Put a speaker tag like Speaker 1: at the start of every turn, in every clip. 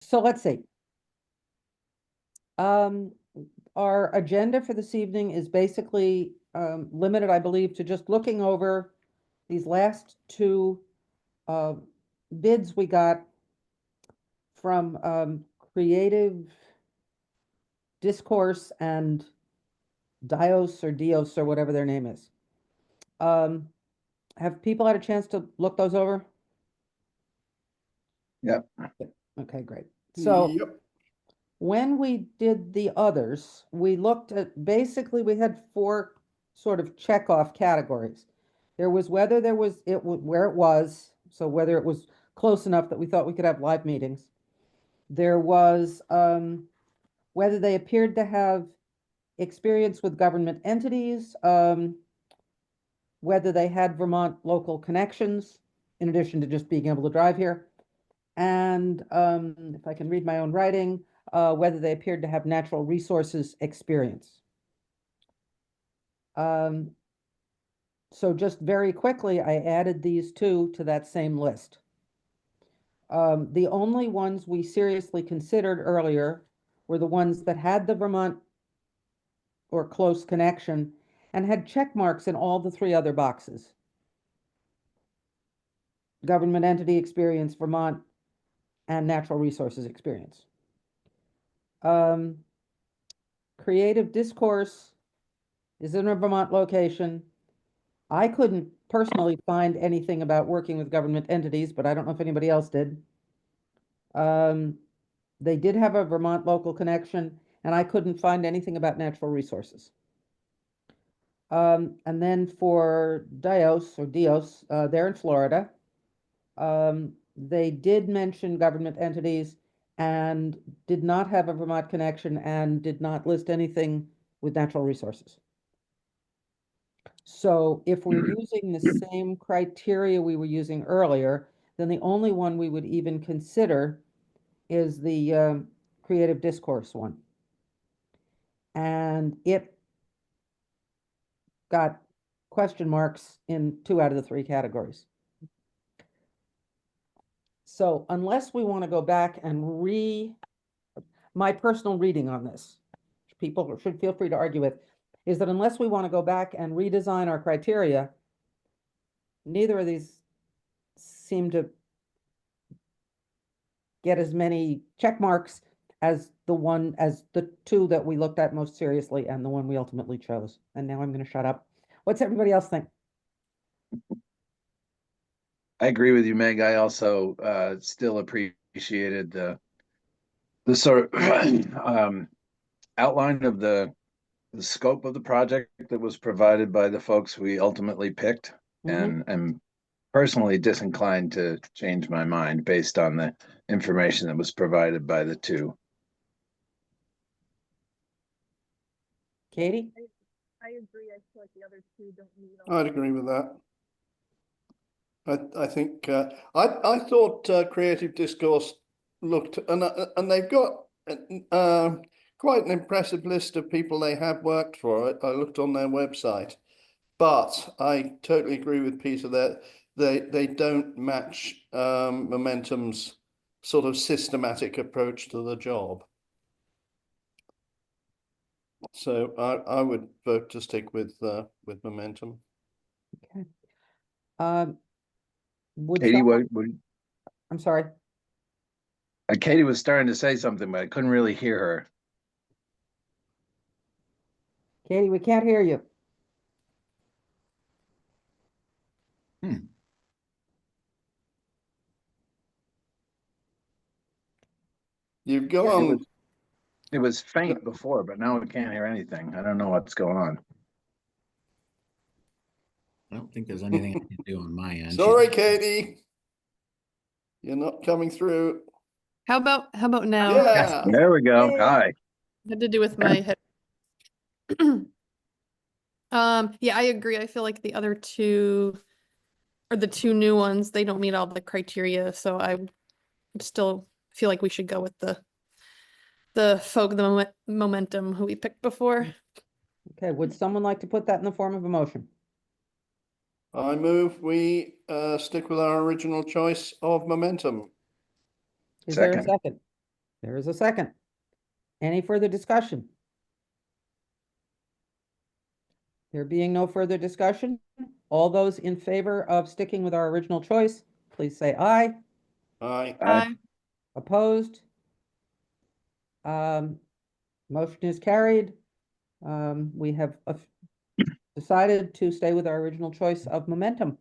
Speaker 1: So let's see. Our agenda for this evening is basically limited, I believe, to just looking over these last two bids we got from Creative Discourse and Dios or whatever their name is. Have people had a chance to look those over?
Speaker 2: Yep.
Speaker 1: Okay, great. So
Speaker 3: Yep.
Speaker 1: when we did the others, we looked at, basically, we had four sort of check-off categories. There was whether there was, where it was, so whether it was close enough that we thought we could have live meetings. There was whether they appeared to have experience with government entities, whether they had Vermont local connections, in addition to just being able to drive here. And if I can read my own writing, whether they appeared to have natural resources experience. So just very quickly, I added these two to that same list. The only ones we seriously considered earlier were the ones that had the Vermont or close connection and had check marks in all the three other boxes. Government entity experience, Vermont, and natural resources experience. Creative Discourse is in a Vermont location. I couldn't personally find anything about working with government entities, but I don't know if anybody else did. They did have a Vermont local connection, and I couldn't find anything about natural resources. And then for Dios, they're in Florida. They did mention government entities and did not have a Vermont connection and did not list anything with natural resources. So if we're using the same criteria we were using earlier, then the only one we would even consider is the Creative Discourse one. And it got question marks in 2 out of the 3 categories. So unless we want to go back and my personal reading on this, people should feel free to argue with, is that unless we want to go back and redesign our criteria, neither of these seem to get as many check marks as the 2 that we looked at most seriously and the one we ultimately chose. And now I'm going to shut up. What's everybody else think?
Speaker 2: I agree with you, Meg. I also still appreciated the sort of outline of the scope of the project that was provided by the folks we ultimately picked. And I'm personally disinclined to change my mind based on the information that was provided by the 2.
Speaker 1: Katie?
Speaker 4: I agree. I feel like the other 2 don't need.
Speaker 3: I'd agree with that. I think I thought Creative Discourse looked, and they've got quite an impressive list of people they have worked for. I looked on their website, but I totally agree with Peter that they don't match Momentum's sort of systematic approach to the job. So I would vote to stick with Momentum.
Speaker 1: Okay.
Speaker 2: Katie,
Speaker 1: I'm sorry.
Speaker 2: Katie was starting to say something, but I couldn't really hear her.
Speaker 1: Katie, we can't hear you.
Speaker 3: You've gone.
Speaker 2: It was faint before, but now we can't hear anything. I don't know what's going on.
Speaker 5: I don't think there's anything I can do on my end.
Speaker 3: Sorry, Katie. You're not coming through.
Speaker 4: How about now?
Speaker 3: Yeah.
Speaker 2: There we go. Hi.
Speaker 4: Had to do with my head. Yeah, I agree. I feel like the other 2 or the 2 new ones, they don't meet all the criteria, so I still feel like we should go with the Momentum who we picked before.
Speaker 1: Okay, would someone like to put that in the form of a motion?
Speaker 3: I move we stick with our original choice of Momentum.
Speaker 1: Is there a second? There is a second. Any further discussion? There being no further discussion, all those in favor of sticking with our original choice, please say aye.
Speaker 3: Aye.
Speaker 2: Aye.
Speaker 1: Opposed? Motion is carried. We have decided to stay with our original choice of momentum.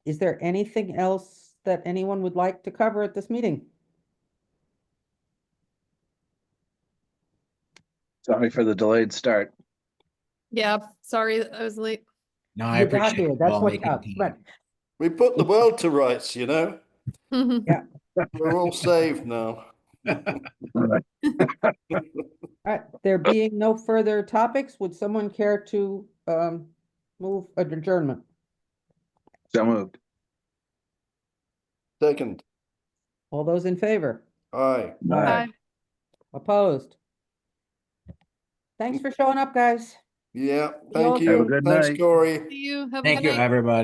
Speaker 1: Is there anything else that anyone would like to cover at this meeting?
Speaker 2: Sorry for the delayed start.
Speaker 4: Yeah, sorry, I was late.
Speaker 5: No, I
Speaker 1: You got
Speaker 5: appreciate
Speaker 1: here,
Speaker 5: you
Speaker 1: that's
Speaker 5: all
Speaker 1: what
Speaker 5: making
Speaker 1: counts,
Speaker 5: time.
Speaker 1: right?
Speaker 3: We put the world to rights, you know?
Speaker 1: Yeah.
Speaker 3: We're all saved now.
Speaker 1: All right, there being no further topics, would someone care to move an adjournment?
Speaker 2: So moved.
Speaker 3: Second.
Speaker 1: All those in favor?
Speaker 3: Aye.
Speaker 4: Bye.
Speaker 1: Opposed? Thanks for showing up, guys.
Speaker 3: Yeah,
Speaker 4: You all
Speaker 3: thank
Speaker 2: Have a
Speaker 3: you.
Speaker 2: good
Speaker 3: Thanks,
Speaker 2: night.
Speaker 3: Corey.
Speaker 4: See you. Have a
Speaker 5: Thank
Speaker 4: good
Speaker 5: you,
Speaker 4: night.
Speaker 5: everybody.